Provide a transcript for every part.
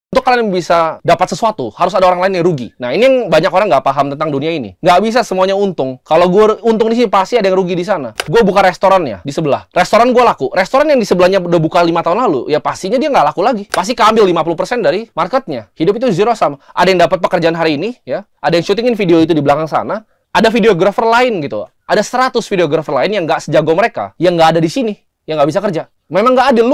Untuk kalian bisa dapat sesuatu, harus ada orang lain yang rugi. Nah, ini yang banyak orang nggak paham tentang dunia ini. Nggak bisa semuanya untung. Kalau gue untung di sini, pasti ada yang rugi di sana. Gue buka restorannya di sebelah. Restoran gue laku. Restoran yang di sebelahnya udah buka 5 tahun lalu, ya pastinya dia nggak laku lagi. Pasti keambil 50% dari marketnya. Hidup itu zero sum. Ada yang dapat pekerjaan hari ini, ya. Ada yang syutingin video itu di belakang sana. Ada videografer lain gitu. Ada 100 videografer lain yang nggak sejago mereka, yang nggak ada di sini, yang nggak bisa kerja. Memang nggak adil.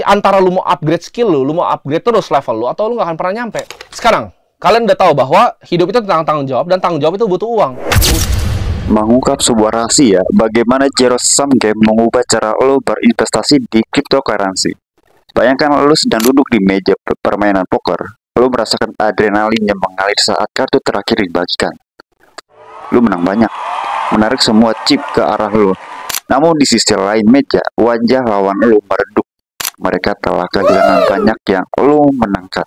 Antara lu mau upgrade skill lu mau upgrade terus level lu, atau lu nggak akan pernah nyampe. Sekarang, kalian udah tahu bahwa hidup itu tentang tanggung jawab, dan tanggung jawab itu butuh uang. Mengungkap sebuah rahasia, bagaimana Zero Sum Game mengubah cara lo berinvestasi di cryptocurrency. Bayangkan lo sedang duduk di meja permainan poker. Lo merasakan adrenalin yang mengalir saat kartu terakhir dibagikan. Lo menang banyak, menarik semua chip ke arah lo. Namun di sisi lain meja, wajah lawan lo meredup. Mereka telah kehilangan banyak yang lo menangkan.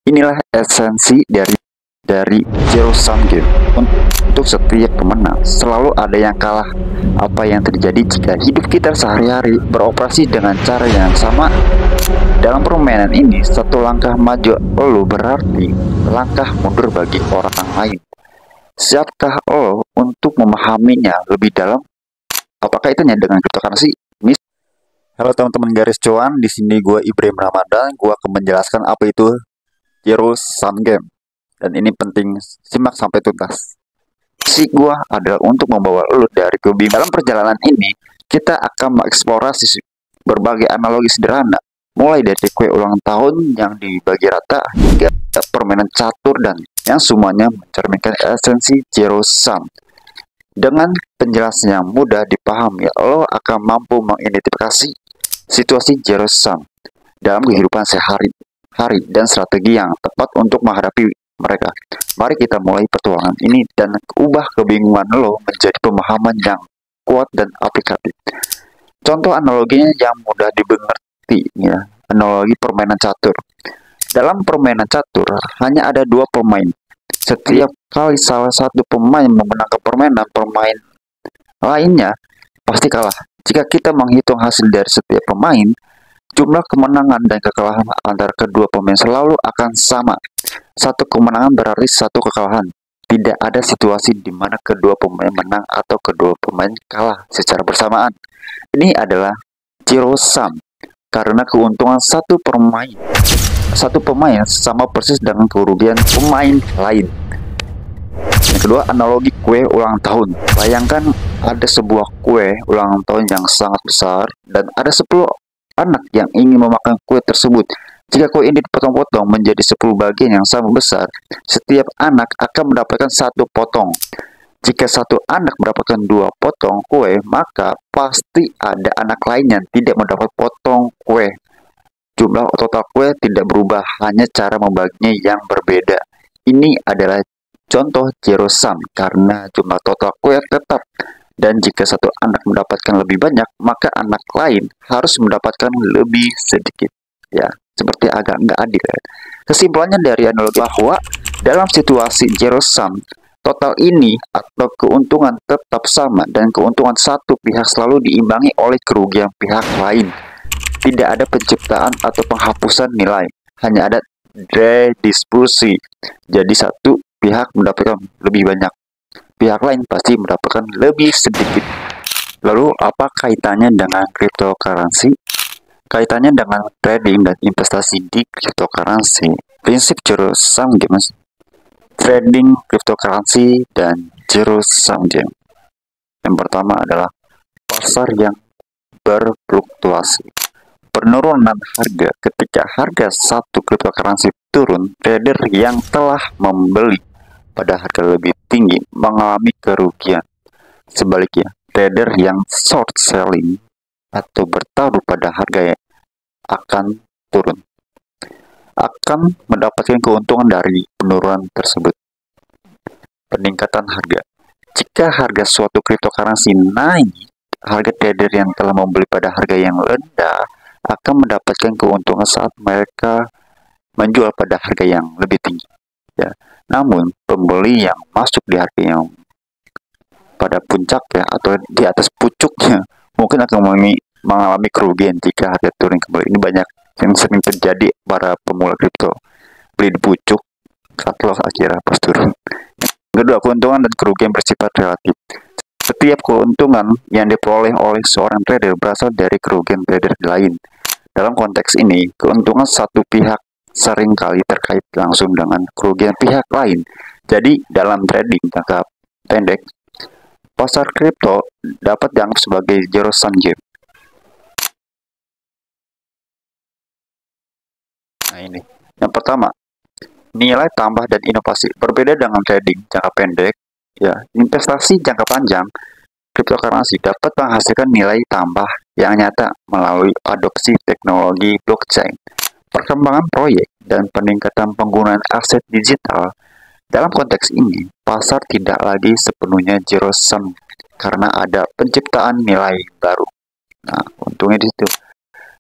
Inilah esensi dari Zero Sum Game. Untuk setiap pemenang, selalu ada yang kalah. Apa yang terjadi jika hidup kita sehari-hari beroperasi dengan cara yang sama? Dalam permainan ini, satu langkah maju lo berarti langkah mundur bagi orang lain. Siapkah lo untuk memahaminya lebih dalam? Apakah itu dengan cryptocurrency? Halo teman-teman garis cuan, di sini gue Ibrahim Ramadan. Gue akan menjelaskan apa itu Zero Sum Game, dan ini penting, simak sampai tuntas. Si gue adalah untuk membawa lo dari kebingungan. Dalam perjalanan ini, kita akan mengeksplorasi berbagai analogi sederhana, mulai dari kue ulang tahun yang dibagi rata hingga permainan catur, dan yang semuanya mencerminkan esensi Zero Sum. Dengan penjelasan yang mudah dipahami, lo akan mampu mengidentifikasi situasi Zero Sum dalam kehidupan sehari-hari dan strategi yang tepat untuk menghadapi mereka. Mari kita mulai petualangan ini dan ubah kebingungan lo menjadi pemahaman yang kuat dan aplikatif. Contoh analoginya yang mudah dimengerti, ya, analogi permainan catur. Dalam permainan catur, hanya ada 2 pemain. Setiap kali salah satu pemain memenangkan permainan, pemain lainnya pasti kalah. Jika kita menghitung hasil dari setiap pemain, jumlah kemenangan dan kekalahan antara kedua pemain selalu akan sama. Satu kemenangan berarti satu kekalahan. Tidak ada situasi di mana kedua pemain menang atau kedua pemain kalah secara bersamaan. Ini adalah Zero Sum, karena keuntungan satu pemain sama persis dengan kerugian pemain lain. Yang kedua, analogi kue ulang tahun. Bayangkan ada sebuah kue ulang tahun yang sangat besar dan ada 10 anak yang ingin memakan kue tersebut. Jika kue ini dipotong-potong menjadi 10 bagian yang sama besar, setiap anak akan mendapatkan 1 potong. Jika satu anak mendapatkan 2 potong kue, maka pasti ada anak lain yang tidak mendapat potong kue. Jumlah total kue tidak berubah, hanya cara membaginya yang berbeda. Ini adalah contoh Zero Sum karena jumlah total kue tetap. Dan jika satu anak mendapatkan lebih banyak, maka anak lain harus mendapatkan lebih sedikit. Ya, seperti agak nggak adil. Kesimpulannya dari analogi bahwa dalam situasi Zero Sum, total ini atau keuntungan tetap sama dan keuntungan satu pihak selalu diimbangi oleh kerugian pihak lain. Tidak ada penciptaan atau penghapusan nilai, hanya ada redistribusi. Jadi satu pihak mendapatkan lebih banyak, pihak lain pasti mendapatkan lebih sedikit. Lalu apa kaitannya dengan cryptocurrency? Kaitannya dengan trading dan investasi di cryptocurrency. Prinsip Zero Sum Game, trading cryptocurrency dan Zero Sum Game. Yang pertama adalah pasar yang berfluktuasi. Penurunan harga. Ketika harga satu cryptocurrency turun, trader yang telah membeli pada harga lebih tinggi mengalami kerugian. Sebaliknya, trader yang short selling atau bertaruh pada harga yang akan turun akan mendapatkan keuntungan dari penurunan tersebut. Peningkatan harga. Jika harga suatu cryptocurrency naik, harga trader yang telah membeli pada harga yang rendah akan mendapatkan keuntungan saat mereka menjual pada harga yang lebih tinggi. Ya. Namun, pembeli yang masuk di harga yang pada puncaknya atau di atas pucuknya mungkin akan mengalami kerugian jika harga turun kembali. Ini banyak yang sering terjadi para pemula kripto. beli di pucuk, cut loss akhirnya pas turun. Kedua, keuntungan dan kerugian bersifat relatif. Setiap keuntungan yang diperoleh oleh seorang trader berasal dari kerugian trader lain. Dalam konteks ini, keuntungan satu pihak seringkali terkait langsung dengan kerugian pihak lain. Jadi, dalam trading jangka pendek, pasar kripto dapat dianggap sebagai zero sum game. Nah ini, yang pertama, nilai tambah dan inovasi. Berbeda dengan trading jangka pendek, ya, investasi jangka panjang, cryptocurrency dapat menghasilkan nilai tambah yang nyata melalui adopsi teknologi blockchain, perkembangan proyek, dan peningkatan penggunaan aset digital. Dalam konteks ini, pasar tidak lagi sepenuhnya zero sum karena ada penciptaan nilai baru. Nah, untungnya di situ.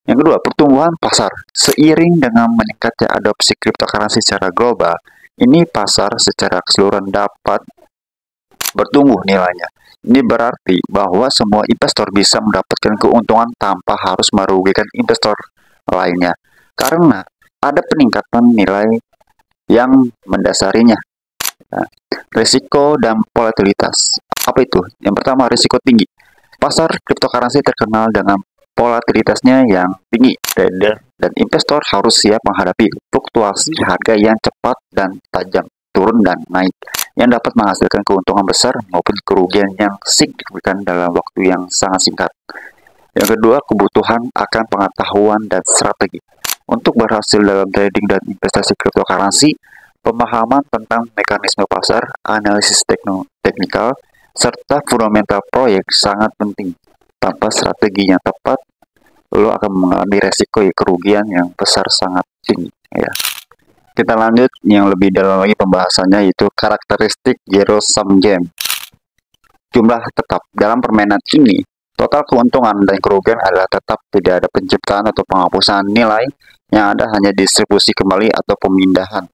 Yang kedua, pertumbuhan pasar. Seiring dengan meningkatnya adopsi cryptocurrency secara global, ini pasar secara keseluruhan dapat bertumbuh nilainya. Ini berarti bahwa semua investor bisa mendapatkan keuntungan tanpa harus merugikan investor lainnya, karena ada peningkatan nilai yang mendasarinya. Nah, risiko dan volatilitas. Apa itu? Yang pertama, risiko tinggi. Pasar cryptocurrency terkenal dengan volatilitasnya yang tinggi. Trader dan investor harus siap menghadapi fluktuasi harga yang cepat dan tajam, turun dan naik, yang dapat menghasilkan keuntungan besar maupun kerugian yang signifikan dalam waktu yang sangat singkat. Yang kedua, kebutuhan akan pengetahuan dan strategi. Untuk berhasil dalam trading dan investasi cryptocurrency, pemahaman tentang mekanisme pasar, analisis teknikal, serta fundamental proyek sangat penting. Tanpa strategi yang tepat, lo akan mengalami resiko kerugian yang besar sangat tinggi. Ya. Kita lanjut yang lebih dalam lagi pembahasannya, yaitu karakteristik zero sum game. Jumlah tetap dalam permainan ini, total keuntungan dan kerugian adalah tetap, tidak ada penciptaan atau penghapusan nilai, yang ada hanya distribusi kembali atau pemindahan.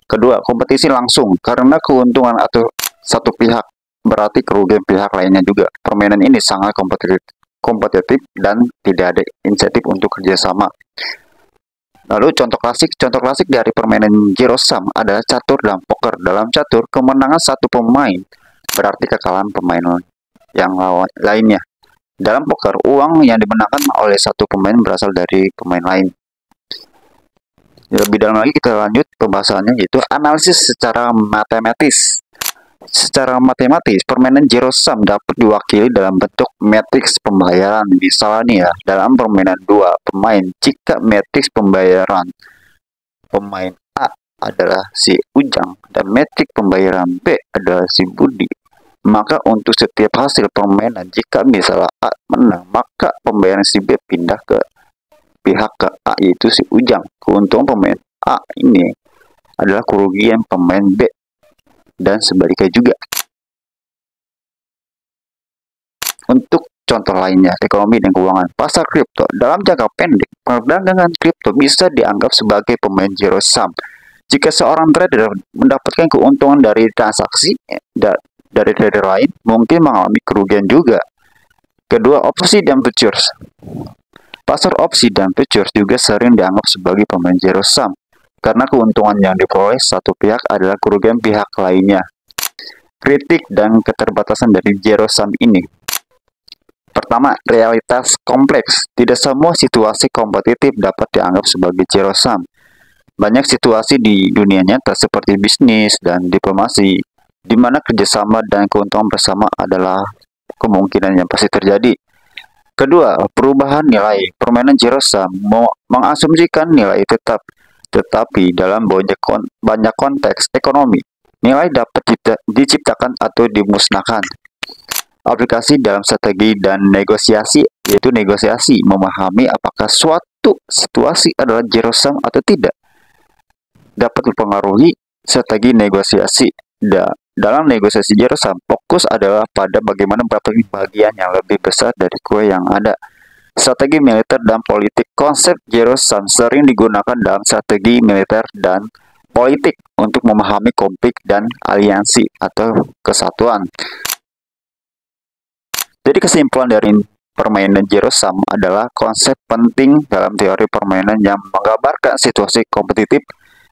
Kedua, kompetisi langsung. Karena keuntungan atau satu pihak berarti kerugian pihak lainnya juga. Permainan ini sangat kompetitif dan tidak ada insentif untuk kerjasama. Lalu contoh klasik dari permainan zero sum adalah catur dan poker. Dalam catur, kemenangan satu pemain berarti kekalahan pemain yang lainnya. Dalam poker, uang yang dimenangkan oleh satu pemain berasal dari pemain lain. Lebih dalam lagi kita lanjut pembahasannya, yaitu analisis secara matematis. Secara matematis, permainan zero sum dapat diwakili dalam bentuk matriks pembayaran. Misalnya, dalam permainan dua pemain, jika matriks pembayaran pemain A adalah si Ujang dan matriks pembayaran B adalah si Budi, maka untuk setiap hasil permainan, jika misalnya A menang, maka pembayaran si B pindah ke pihak ke A, yaitu si Ujang. Keuntungan pemain A ini adalah kerugian pemain B, dan sebaliknya juga. Untuk contoh lainnya, ekonomi dan keuangan. Pasar kripto. Dalam jangka pendek, perdagangan kripto bisa dianggap sebagai pemain zero sum. Jika seorang trader mendapatkan keuntungan dari transaksi dari trader lain, mungkin mengalami kerugian juga. Kedua, opsi dan futures. Pasar opsi dan futures juga sering dianggap sebagai pemain zero sum, karena keuntungan yang diperoleh satu pihak adalah kerugian pihak lainnya. Kritik dan keterbatasan dari zero sum ini. Pertama, realitas kompleks. Tidak semua situasi kompetitif dapat dianggap sebagai zero sum. Banyak situasi di dunia nyata seperti bisnis dan diplomasi, di mana kerjasama dan keuntungan bersama adalah kemungkinan yang pasti terjadi. Kedua, perubahan nilai. Permainan zero sum mengasumsikan nilai tetap, tetapi dalam banyak konteks ekonomi, nilai dapat diciptakan atau dimusnahkan. Aplikasi dalam strategi dan negosiasi, yaitu negosiasi, memahami apakah suatu situasi adalah zero sum atau tidak, dapat mempengaruhi strategi negosiasi. Dalam negosiasi zero sum, fokus adalah pada bagaimana mendapatkan bagian yang lebih besar dari kue yang ada. Strategi militer dan politik. Konsep zero sum sering digunakan dalam strategi militer dan politik untuk memahami konflik dan aliansi atau kesatuan. Jadi kesimpulan dari permainan zero sum adalah konsep penting dalam teori permainan yang menggambarkan situasi kompetitif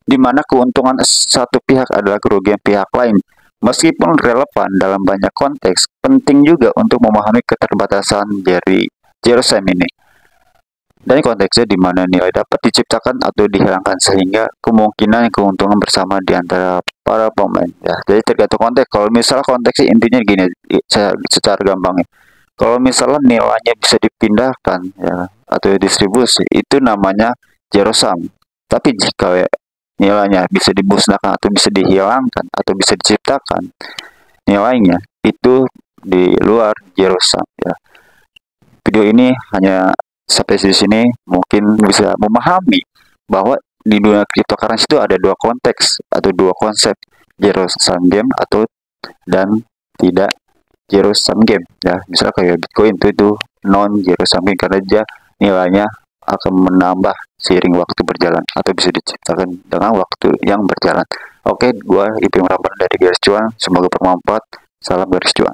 di mana keuntungan satu pihak adalah kerugian pihak lain. Meskipun relevan dalam banyak konteks, penting juga untuk memahami keterbatasan dari zero sum ini. Dan konteksnya di mana nilai dapat diciptakan atau dihilangkan sehingga kemungkinan keuntungan bersama di antara para pemain. Ya, jadi tergantung konteks. Kalau misalnya konteksnya intinya gini, secara gampangnya. Kalau misalnya nilainya bisa dipindahkan ya atau distribusi, itu namanya zero sum. Tapi jika nilainya bisa dimusnahkan atau bisa dihilangkan atau bisa diciptakan, nilainya itu di luar zero sum ya. Video ini hanya sampai di sini, mungkin bisa memahami bahwa di dunia cryptocurrency itu ada dua konteks atau dua konsep, zero sum game atau dan tidak zero sum game ya. Misal kayak Bitcoin itu non zero sum game karena dia nilainya akan menambah seiring waktu berjalan atau bisa diciptakan dengan waktu yang berjalan. Oke, gua Iping Rampan dari Garis Cuan, semoga bermanfaat. Salam Garis Cuan.